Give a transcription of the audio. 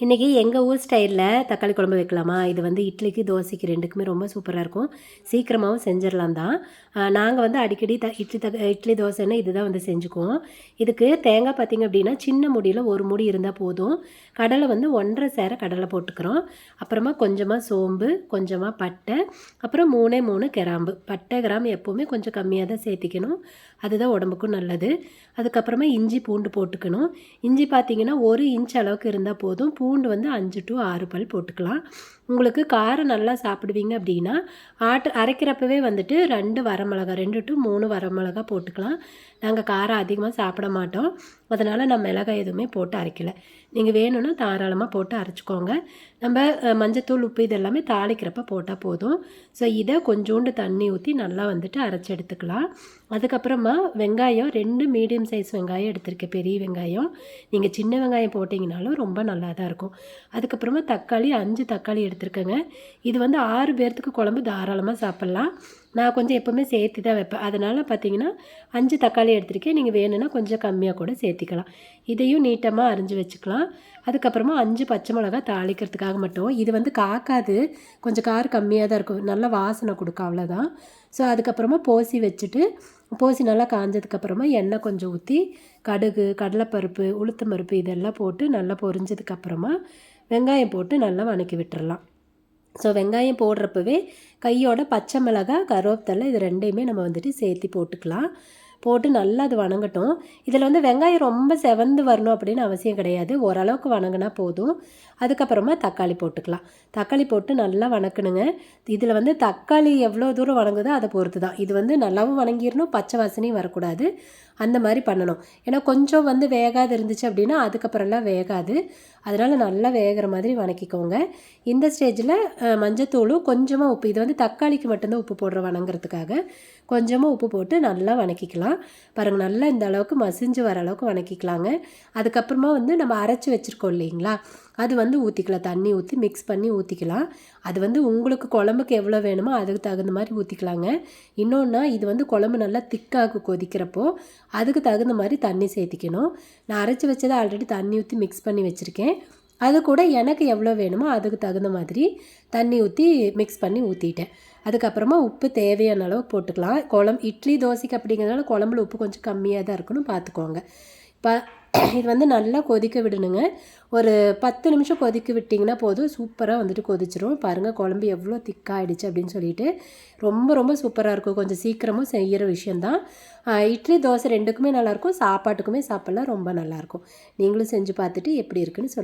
இன்றைக்கி எங்கள் ஊர் ஸ்டைலில் தக்காளி குழம்பு வைக்கலாமா? இது வந்து இட்லிக்கு தோசைக்கு ரெண்டுக்குமே ரொம்ப சூப்பராக இருக்கும். சீக்கிரமாகவும் செஞ்சிடலாம் தான். நாங்கள் வந்து அடிக்கடி இட்லி தோசைன்னு இது தான் வந்து செஞ்சுக்குவோம். இதுக்கு தேங்காய் பார்த்திங்க அப்படின்னா சின்ன மூடியில் ஒரு மூடி இருந்தால் போதும். கடலை வந்து 1½ சேர கடலை போட்டுக்கிறோம். அப்புறமா கொஞ்சமாக சோம்பு, கொஞ்சமாக பட்டை, அப்புறம் 3 கிராம்பு. பட்டை கிராம்பு எப்போவுமே கொஞ்சம் கம்மியாக தான் சேர்த்திக்கணும். அதுதான் உடம்புக்கும் நல்லது. அதுக்கப்புறமா இஞ்சி பூண்டு போட்டுக்கணும். இஞ்சி பார்த்திங்கன்னா 1 இன்ச் அளவுக்கு இருந்தால் போதும். பூண்டு வந்து 5 to 6 பல் போட்டுக்கலாம். உங்களுக்கு காரம் நல்லா சாப்பிடுவீங்க அப்படின்னா அரைக்கிறப்பவே வந்துட்டு 2 வரமிளகா 2 to 3 வரமிளகா போட்டுக்கலாம். நாங்கள் காரம் அதிகமாக சாப்பிட மாட்டோம். அதனால் நான் மிளகாய் எதுவுமே போட்டு அரைக்கலை. நீங்கள் வேணும்னா தாராளமாக போட்டு அரைச்சிக்கோங்க. நம்ம மஞ்சத்தூள், உப்பு இதெல்லாமே தாளிக்கிறப்ப போட்டால் போதும். ஸோ இதை கொஞ்சோண்டு தண்ணி ஊற்றி நல்லா வந்துட்டு அரைச்சி எடுத்துக்கலாம். அதுக்கப்புறமா வெங்காயம் 2 மீடியம் சைஸ் வெங்காயம் எடுத்திருக்கேன், பெரிய வெங்காயம். நீங்கள் சின்ன வெங்காயம் போட்டிங்கனாலும் ரொம்ப நல்லா தான் இருக்கும். அதுக்கப்புறமா தக்காளி 5 தக்காளி எடுத்துருக்கேங்க. இது வந்து 6 பேர்த்துக்கு குழம்பு தாராளமாக சாப்பிட்லாம். நான் கொஞ்சம் எப்போவுமே சேர்த்து தான் வைப்பேன். அதனால் பார்த்தீங்கன்னா 5 தக்காளி எடுத்திருக்கேன். நீங்கள் வேணும்னா கொஞ்சம் கம்மியாக கூட சேர்த்திக்கலாம். இதையும் நீட்டமாக அரிஞ்சு வச்சுக்கலாம். அதுக்கப்புறமா 5 பச்சை மிளகா தாளிக்கிறதுக்காக மட்டும். இது வந்து காக்காது, கொஞ்சம் காரம் கம்மியாக தான் இருக்கும். நல்ல வாசனை கொடுக்கும், அவ்வளோதான். ஸோ அதுக்கப்புறமா போசி நல்லா காஞ்சதுக்கப்புறமா எண்ணெய் கொஞ்சம் ஊற்றி கடுகு, கடலைப்பருப்பு, உளுத்தம் பருப்பு இதெல்லாம் போட்டு நல்லா பொரிஞ்சதுக்கப்புறமா வெங்காயம் போட்டு நல்லா வதக்கி விட்டுறலாம். ஸோ வெங்காயம் போடுறப்பவே கையோட பச்சை மிளகாய், கருவேப்பிலை இது 2யுமே நம்ம வந்துட்டு சேர்த்து போட்டுக்கலாம். போட்டு நல்லா அது வணங்கட்டும். இதில் வந்து வெங்காயம் ரொம்ப செவந்து வரணும் அப்படின்னு அவசியம் கிடையாது. ஓரளவுக்கு வணங்கினா போதும். அதுக்கப்புறமா தக்காளி போட்டுக்கலாம். தக்காளி போட்டு நல்லா வணக்கணுங்க. இதில் வந்து தக்காளி எவ்வளோ தூரம் வணங்குதோ அதை பொறுத்து தான். இது வந்து நல்லாவும் வணங்கிடணும், பச்சை வாசனையும் வரக்கூடாது. அந்த மாதிரி பண்ணணும். ஏன்னா கொஞ்சம் வந்து வேகாது இருந்துச்சு அப்படின்னா அதுக்கப்புறம்லாம் வேகாது. அதனால் நல்லா வேகிற மாதிரி வணக்கிக்கோங்க. இந்த ஸ்டேஜில் மஞ்சத்தூளும் கொஞ்சமாக உப்பு, இது வந்து தக்காளிக்கு மட்டும்தான் உப்பு போடுற வணங்குறதுக்காக கொஞ்சமாக உப்பு போட்டு நல்லா வணக்கிக்கலாம். பாருங்கள், நல்லா இந்த அளவுக்கு மசிஞ்சு வர அளவுக்கு வணக்கிக்கலாங்க. அதுக்கப்புறமா வந்து நம்ம அரைச்சி வச்சுருக்கோம் இல்லைங்களா, அது வந்து ஊற்றிக்கலாம். தண்ணி ஊற்றி மிக்ஸ் பண்ணி ஊற்றிக்கலாம். அது வந்து உங்களுக்கு குழம்புக்கு எவ்வளோ வேணுமோ அதுக்கு தகுந்த மாதிரி ஊற்றிக்கலாங்க. இன்னொன்னா, இது வந்து குழம்பு நல்லா திக்காக கொதிக்கிறப்போ அதுக்கு தகுந்த மாதிரி தண்ணி சேர்த்திக்கணும். நான் அரைச்சி வச்சதை ஆல்ரெடி தண்ணி ஊற்றி மிக்ஸ் பண்ணி வச்சுருக்கேன். அது கூட எனக்கு எவ்வளோ வேணுமோ அதுக்கு தகுந்த மாதிரி தண்ணி ஊற்றி மிக்ஸ் பண்ணி ஊற்றிட்டேன். அதுக்கப்புறமா உப்பு தேவையான அளவு போட்டுக்கலாம். இட்லி தோசைக்கு அப்படிங்கிறதுனால குழம்புல உப்பு கொஞ்சம் கம்மியாக தான் இருக்கணும், பார்த்துக்கோங்க. இது வந்து நல்லா கொதிக்க விடணுங்க. ஒரு 10 நிமிஷம் கொதிக்க விட்டிங்கன்னா போதும், சூப்பராக வந்துட்டு கொதிச்சிரும். பாருங்கள், குழம்பு எவ்வளோ திக்காகிடுச்சு அப்படின்னு சொல்லிட்டு. ரொம்ப ரொம்ப சூப்பராக இருக்கும். கொஞ்சம் சீக்கிரமும் செய்கிற விஷயந்தான். இட்லி தோசை 2க்குமே நல்லாயிருக்கும், சாப்பாட்டுக்குமே சாப்பிட்லாம், ரொம்ப நல்லாயிருக்கும். நீங்களும் செஞ்சு பார்த்துட்டு எப்படி இருக்குன்னு சொல்லுங்கள்.